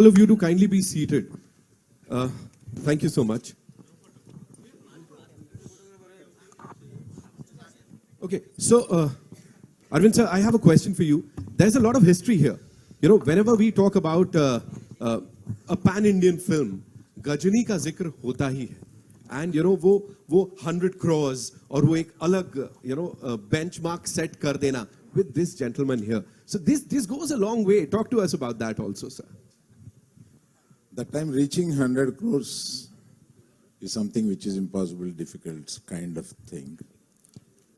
All of you to kindly be seated. Thank you so much. Okay, so Arvind sir, I have a question for you. There's a lot of history here. You know, whenever we talk about a pan-Indian film, Gajani का जिक्र होता ही है. And you know वो 100 crores और वो एक अलग benchmark set कर देना with this gentleman here. So this goes a long way. Talk to us about that also, sir. That time reaching 100 crores is something which is impossible, difficult kind of thing.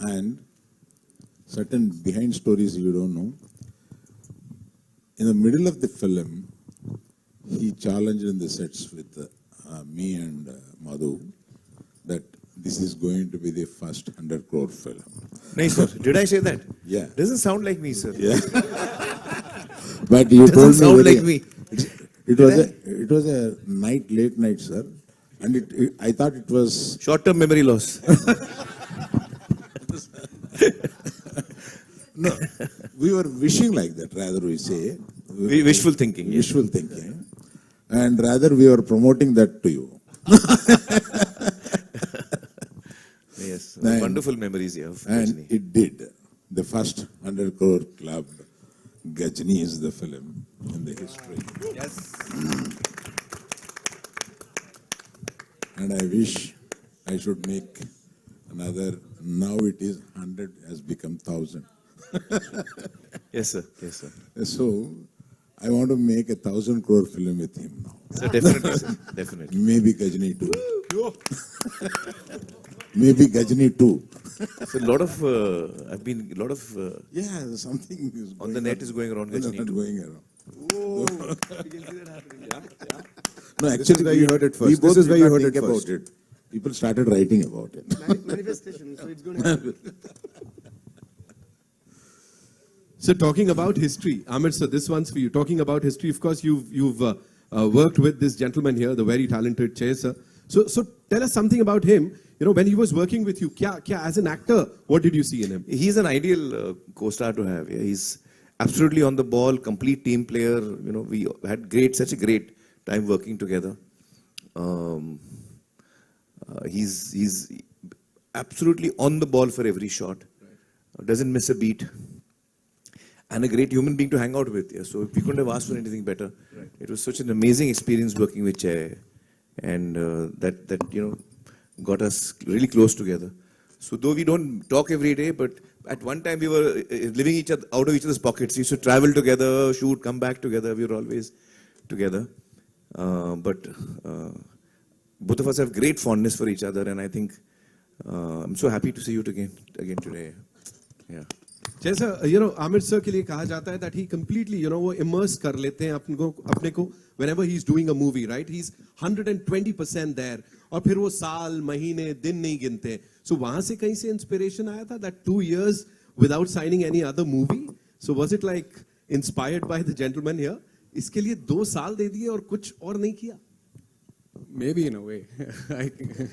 And certain behind stories you don't know. In the middle of the film, he challenged in the sets with me and Madhu that this is going to be the first 100 crore film. No, sir. Did I say that? Yeah. Doesn't sound like me, sir. Yeah. But you Doesn't told me sound like me. It was a late night, sir. And I thought it was... Short-term memory loss. No, we were wishing like that, rather we say. Wishful thinking. Yes. Wishful thinking. And rather we were promoting that to you. Yes. And- Wonderful memories you have. And Rajni. it did. The first 100 crore club, Gajani is the film in the history. Yes. And I wish I should make another, now it is 100 has become 1000. Yes, sir. Yes, sir. So I want to make a 1,000 crore film with him now. So definitely, sir. Definitely. Maybe Gajani too. Maybe Gajani too. So a lot of, Yeah, something is on the net is going around on the Gajani net too. going around. No, This is actually, where you heard it first. we both This is where did you not heard it think about first. it. People started writing about it. Manifestation, so it's going to happen. So talking about history, Amir sir, this one's for you. Talking about history, of course, you've worked with this gentleman here, the very talented Che sir. So tell us something about him. You know, when he was working with you, as an actor, what did you see in him? He's an ideal co-star to have. Yeah. He's absolutely on the ball, complete team player. You know, we had such a great time working together. He's absolutely on the ball for every shot. Doesn't miss a beat. And a great human being to hang out with. Yeah. So we couldn't have asked for anything better. Right. It was such an amazing experience working with Che, and that got us really close together. So though we don't talk every day, but at one time we were living out of each other's pockets. We used to travel together, shoot, come back together. We were always together. But both of us have great fondness for each other, and I think I'm so happy to see you again today. Yeah. जैसा Aamir sir के लिए कहा जाता है that he completely वो immerse कर लेते हैं अपने को whenever he's doing a movie, right? He's 120% there और फिर वो साल महीने दिन नहीं गिनते. So वहां से कहीं से inspiration आया था that 2 years without signing any other movie. So was it like inspired by the gentleman here? इसके लिए 2 साल दे दिए और कुछ और नहीं किया? Maybe in a way.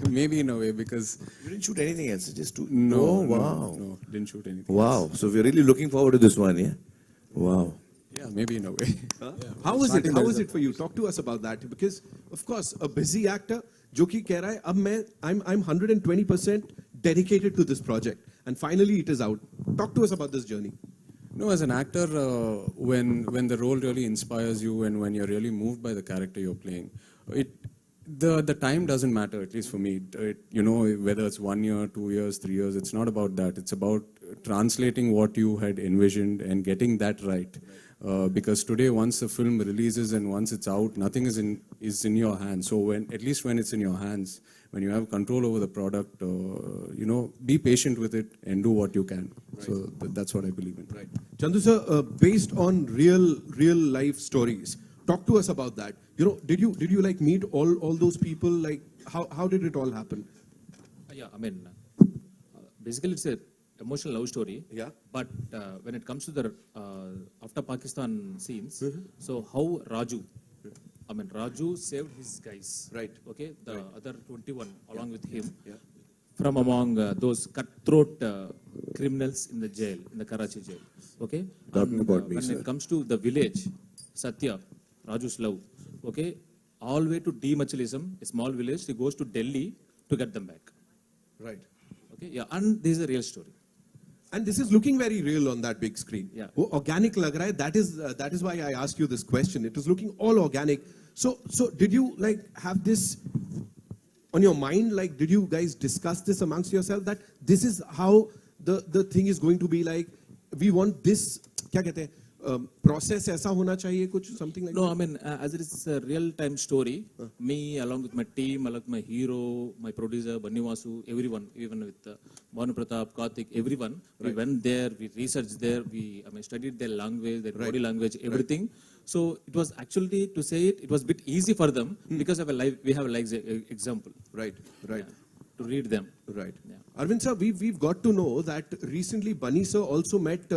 Maybe in a way, because... You didn't shoot anything else, just two? No, Oh, no, wow. no, didn't shoot anything. Wow. So we're really looking forward to this one, yeah? Wow. Yeah, maybe in a way. How was it? How was it for you? Talk to us about that, because of course a busy actor जो कि कह रहा है अब I'm 120% dedicated to this project, and finally it is out. Talk to us about this journey. No, as an actor, when the role really inspires you and when you're really moved by the character you're playing, the time doesn't matter, at least for me. Whether it's 1 year, 2 years, 3 years, it's not about that. It's about translating what you had envisioned and getting that right. Because today, once the film releases and once it's out, nothing is in your hands. So at least when it's in your hands, when you have control over the product, be patient with it and do what you can. Right. So that's what I believe in. Right. Chandu sir, based on real life stories, talk to us about that. Did you like meet all those people? Like how did it all happen? Yeah, I mean, basically it's a emotional love story. Yeah. But when it comes to the after Pakistan scenes, so how Raju saved his guys. Right. Okay, the other 21 along with him. Yeah. From among those cutthroat criminals in the jail, in the Karachi jail. Okay. Talking about me, when sir. it comes to the village, Satya, Raju's love. okay, all the way to Demachilism, a small village. He goes to Delhi to get them back. Right. Okay, yeah, and this is a real story. And this is looking very real on that big screen. Yeah. वो organic लग रहा है. That is why I asked you this question. It is looking all organic. So did you like have this on your mind? Like, did you guys discuss this amongst yourself that this is how the thing is going to be like? We want this. क्या कहते हैं? Process ऐसा होना चाहिए कुछ something like No, that? I mean, as it is a real-time story, me along with my team, along with my hero, my producer, Banni Vasu, everyone, even with Bhanu Pratap, Karthik, everyone, we went there, we researched there, studied their language, their body language, everything. So it was actually, to say it, it was a bit easy for them because of we have a live example. Right. Right. Yeah, to read them. Right. Yeah. Arvind sir, we've got to know that recently Bunny sir also met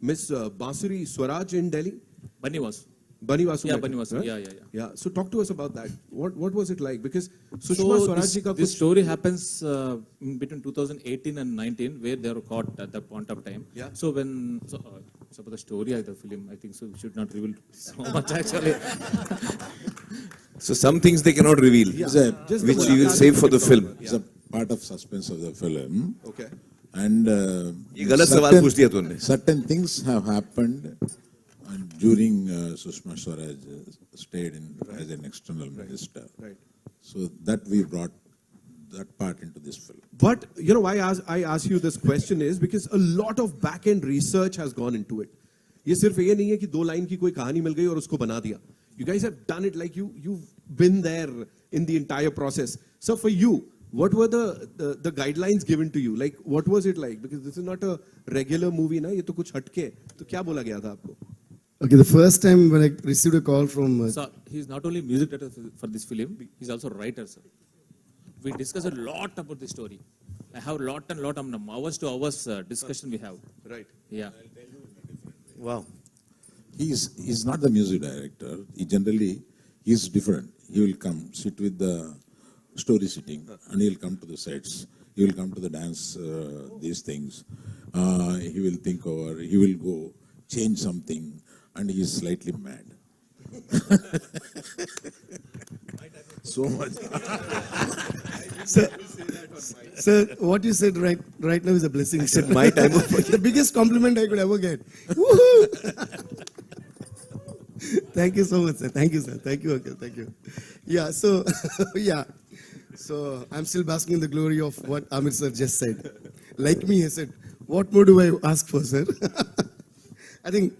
Miss Bansuri Swaraj in Delhi. Banni Vasu. Bunny Vasu. Yeah, met Banni her, Vasu. right? Yeah. Yeah. So talk to us about that. What was it like? Because Sushma So Swaraj ji ka this kuch- story happens in between 2018 and 19, where they were caught at that point of time. Yeah. So about the story of the film, I think so we should not reveal so much actually. So some things they cannot reveal, It's a, Just which the we will mulaqat save for the we film. talk it's a part of suspense of the film. Okay. And ये गलत सवाल पूछ दिया तूने. certain things have happened during Sushma Swaraj stayed in as an external minister. Right. So that we brought that part into this film. But you know why I ask you this question is because a lot of back end research has gone into it. ये सिर्फ ये नहीं है कि 2 line की कोई कहानी मिल गई और उसको बना दिया. You guys have done it like you've been there in the entire process. So for you, what were the guidelines given to you? Like what was it like? Because this is not a regular movie ना, ये तो कुछ हटके है. तो क्या बोला गया था आपको? Okay, the first time when I received a call from So he's not only music director for this film, he's also writer, sir. We discuss a lot about the story. I have lot of hours to hours discussion we have. Right. Yeah. Wow. He's not the music director. He's different. He will come, sit with the story sitting, and he'll come to the sets. He will come to the dance, these things. He will think over, he will go, change something, and he is slightly mad. So much. Sir, what you said right now is a blessing. I said my time of- the biggest compliment I could ever get. Woohoo! Thank you so much, sir. Thank you, sir. Thank you, okay. Thank you. Yeah, so, yeah. So, I'm still basking in the glory of what Amir sir just said. Like me, he said, what more do I ask for, sir? I think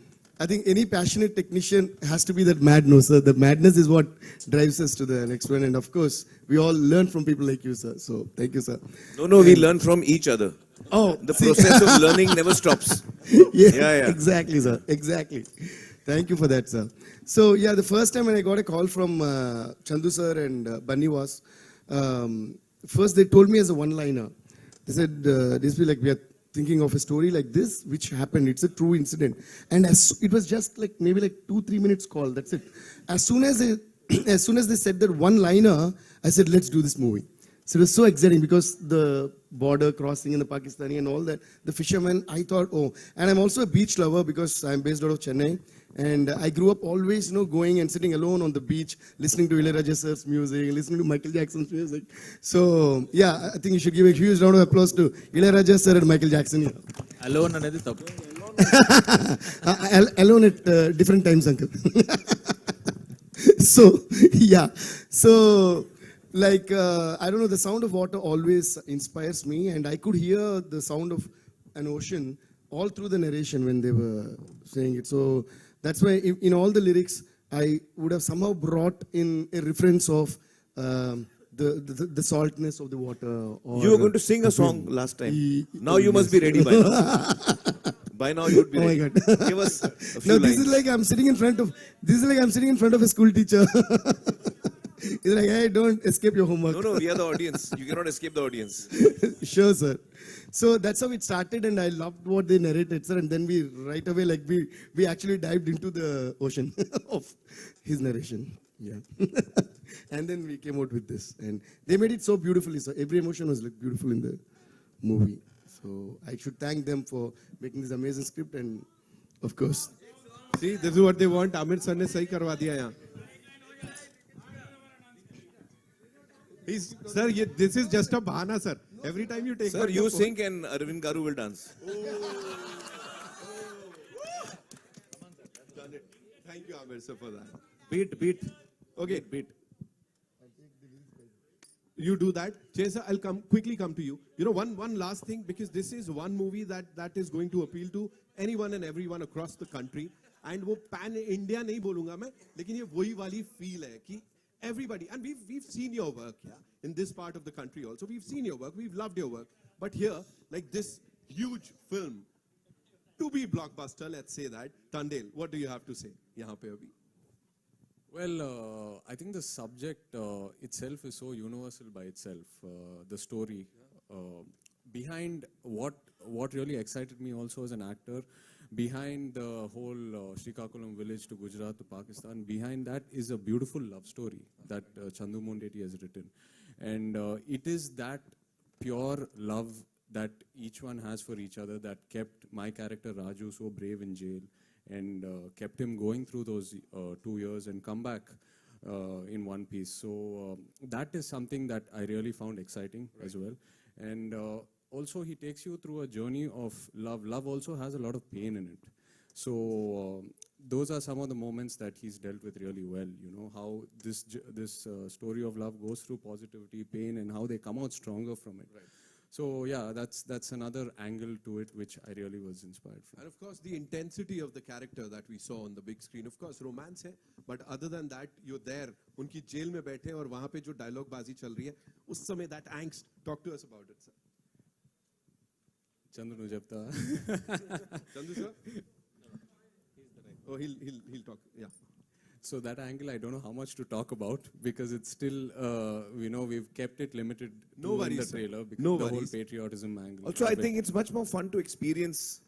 any passionate technician has to be that mad, no, sir. The madness is what drives us to the next one. And of course, we all learn from people like you, sir. So, thank you, sir. No, we learn from each other. Oh, The process of learning never stops. Yeah. Exactly, sir. Exactly. Thank you for that, sir. So, yeah, the first time when I got a call from Chandu sir and Bunny was, first they told me as a one-liner. They said, this will be like, we are thinking of a story like this, which happened. It's a true incident. And it was just like maybe like 2-3 minutes call. That's it. As soon as they said that one-liner, I said, let's do this movie. So it was so exciting because the border crossing in the Pakistani and all that, the fishermen, I thought, oh, and I'm also a beach lover because I'm based out of Chennai. And I grew up always, going and sitting alone on the beach, listening to Ilayaraja sir's music, listening to Michael Jackson's music. So, yeah, I think you should give a huge round of applause to Ilayaraja sir and Michael Jackson. Alone anedi tappu. Alone at different times, uncle. So, yeah. So, like, I don't know, the sound of water always inspires me, and I could hear the sound of an ocean all through the narration when they were saying it. So, that's why in all the lyrics, I would have somehow brought in a reference of the saltness of the water. Or You were going to sing a song last time. Now you must be ready by now. By now you would be Oh my ready. God. Give us a few No, lines. this is like I'm sitting in front of a school teacher. He's like, hey, don't escape your homework. No, we are the audience. You cannot escape the audience. Sure, sir. So that's how it started, and I loved what they narrated, sir. And then we right away, like we actually dived into the ocean of his narration. Yeah. And then we came out with this, and they made it so beautifully, sir. Every emotion was like beautiful in the movie. So I should thank them for making this amazing script, and of course. See, this is what they want. Amir sir ने सही करवा दिया यहाँ. Sir, this is just a bahana, sir. Every time you take Sir, out you your phone- sing and Arvind Garu will dance. Done it. Thank you, Amir, sir, for that. Beat. Okay, beat. You do that. Chesa, I'll quickly come to you. You know, one last thing, because this is one movie that is going to appeal to anyone and everyone across the country. And वो pan India नहीं बोलूँगा मैं, लेकिन ये वही वाली feel है कि everybody, and we've seen your work, yeah, in this part of the country also. We've seen your work, we've loved your work. But here, like this huge film, to be blockbuster, let's say that. Tandel, what do you have to say? यहाँ पे अभी. Well, I think the subject itself is so universal by itself. The story behind what really excited me also as an actor, behind the whole Srikakulam village to Gujarat to Pakistan, behind that is a beautiful love story that Chandu Mondeti has written, and it is that pure love that each one has for each other that kept my character Raju so brave in jail, and kept him going through those 2 years and come back in one piece. So that is something that I really found exciting as well. And also he takes you through a journey of love. Love also has a lot of pain in it. So those are some of the moments that he's dealt with really well. You know, how this story of love goes through positivity, pain, and how they come out stronger from it. Right. So yeah, that's another angle to it which I really was inspired from. And of course, the intensity of the character that we saw on the big screen, of course, romance है, but other than that, you're there, उनकी jail में बैठे और वहाँ पे जो dialogue बाजी चल रही है, उस समय that angst. Talk to us about it, sir. Chandru Nujapta. Chandu sir? Oh, he'll talk. Yeah. So that angle, I don't know how much to talk about because it's still, we've kept it limited No to worries, the sir. trailer because No the whole worries. patriotism angle. Also, I think it's much more fun to experience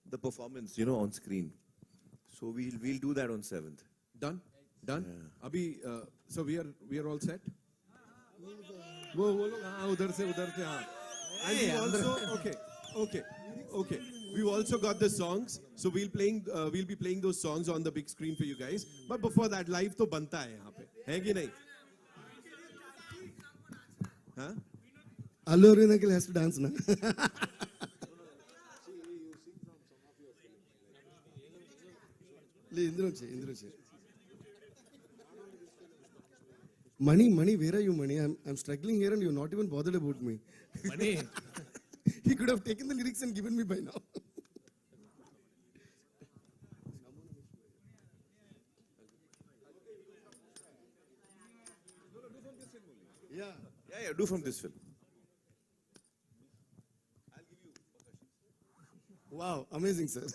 the performance, on screen. So we'll do that on 7th. Done? अभी so we are all set? वो लोग हाँ उधर से हाँ. And we also okay. We've also got the songs, so we'll be playing those songs on the big screen for you guys. But before that, live तो बनता है यहाँ पे, है कि नहीं? हाँ? Allu Arvind uncle has to dance na. ఇందులో వచ్చే. Mani, where are you, Mani? I'm struggling here and you're not even bothered about me. Mani. He could have taken the lyrics and given me by now. Yeah. Yeah, do from this film. Wow, amazing, sir.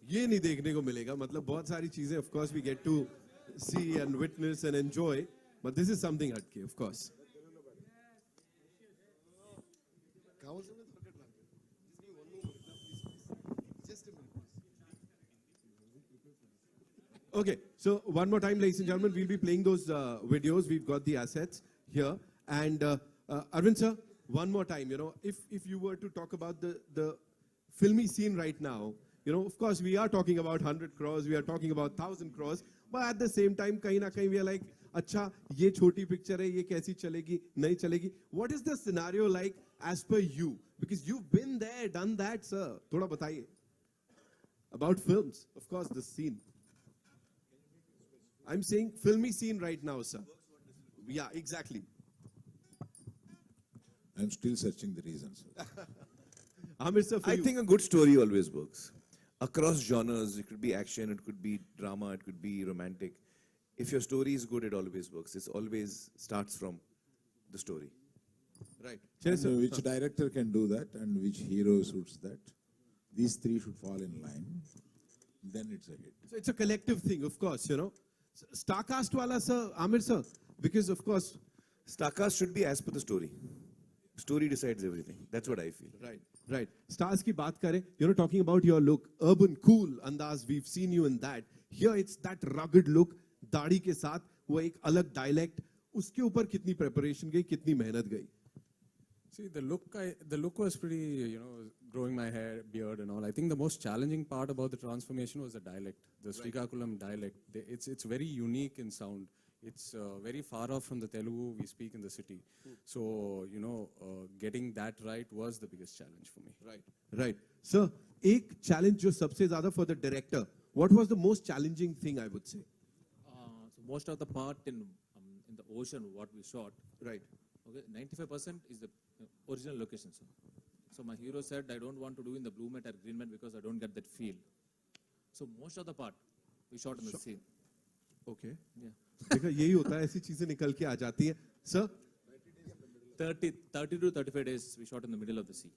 ये नहीं देखने को मिलेगा, मतलब बहुत सारी चीजें of course we get to see and witness and enjoy, but this is something हटके, of course. Okay, so one more time, ladies and gentlemen, we'll be playing those videos. We've got the assets here. And Arvind sir, one more time, if you were to talk about the filmy scene right now, of course, we are talking about 100 crores, we are talking about 1,000 crores, but at the same time, kahin na kahin we are like, अच्छा, ये छोटी picture है, ये कैसी चलेगी, नहीं चलेगी. What is the scenario like as per you? Because you've been there, done that, sir. थोड़ा बताइए. About films, of course, the scene. I'm saying filmy scene right now, sir. Yeah, exactly. I'm still searching the reasons. Amir sir, for I you. think a good story always works. Across genres, it could be action, it could be drama, it could be romantic. If your story is good, it always works. It always starts from the story. Right. And which director can do that and which hero suits that? These three should fall in line. Then it's a hit. So it's a collective thing, of course, Starcast wala, sir, Amir sir, because of course. Starcast should be as per the story. Story decides everything. That's what I feel. Right. Stars की बात करें, talking about your look, urban, cool, andaz, we've seen you in that. Here it's that rugged look, दाढ़ी के साथ, वो एक अलग dialect, उसके ऊपर कितनी preparation गई, कितनी मेहनत गई? See, the look was pretty, growing my hair, beard and all. I think the most challenging part about the transformation was the dialect, the Srikakulam dialect. It's very unique in sound. It's very far off from the Telugu we speak in the city. So, getting that right was the biggest challenge for me. Right. Sir, एक challenge जो सबसे ज़्यादा for the director. What was the most challenging thing, I would say? So most of the part in the ocean, what we shot, Right. okay, 95% is the original location, sir. So my hero said, I don't want to do in the blue mat or green mat because I don't get that feel. So most of the part we shot in the sea. Okay. Yeah. देखो यही होता है, ऐसी चीजें निकल के आ जाती है. Sir, 30 to 35 days we shot in the middle of the sea.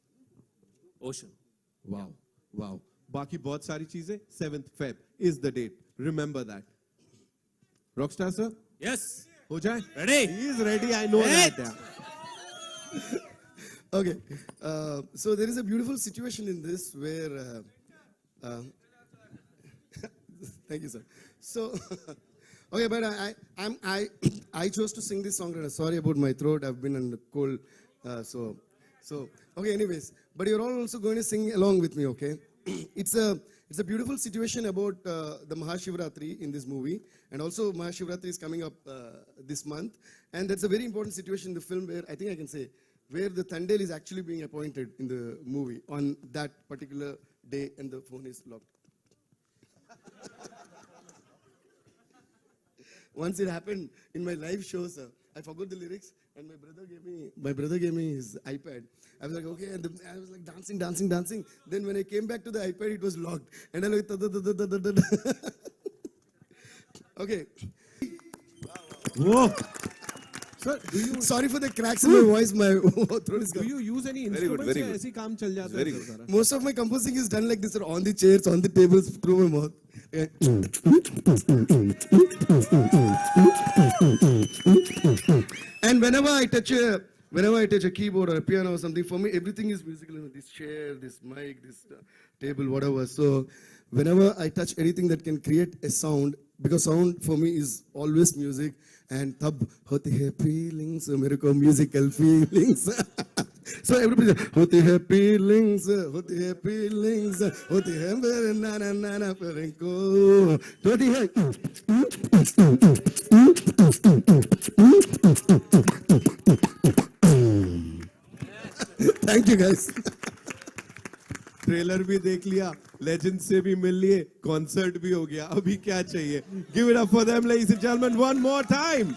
Ocean. wow. बाकी बहुत सारी चीजें 7th Feb is the date. Remember that. Rockstar sir, Yes. हो जाए? Ready? He is ready. I know that. Okay, so there is a beautiful situation in this where, thank you, sir. So, okay, but I chose to sing this song. And sorry about my throat. I've been on cold, so okay. Anyways, but you're all also going to sing along with me, okay? It's a beautiful situation about the Mahashivratri in this movie, and also Mahashivratri is coming up this month, and that's a very important situation in the film where I think I can say where the Thandel is actually being appointed in the movie on that particular day, and the phone is locked. Once it happened in my live show, sir. I forgot the lyrics, and my brother gave me his iPad. I was like, okay, and I was like dancing. Then when I came back to the iPad, it was locked, and I like, okay. Whoa. Sir, do you Sorry for the cracks in my voice. My throat is do gone. you use any Very good, instruments very या good. ऐसे ही काम चल जाता Very है good. Sir सारा? Most of my composing is done like this, sir, on the chairs, on the tables, through my mouth. And whenever I touch a keyboard or a piano or something, for me everything is musical. This chair, this mic, this table, whatever. So whenever I touch anything that can create a sound, because sound for me is always music, and tab hote hai feelings, mere ko musical feelings. So everybody, hote hai feelings, hote hai mere na na na na perenko, hote hai. Thank you, guys. Trailer भी देख लिया, legend से भी मिल लिए, concert भी हो गया, अभी क्या चाहिए? Give it up for them ladies and gentleman one more time.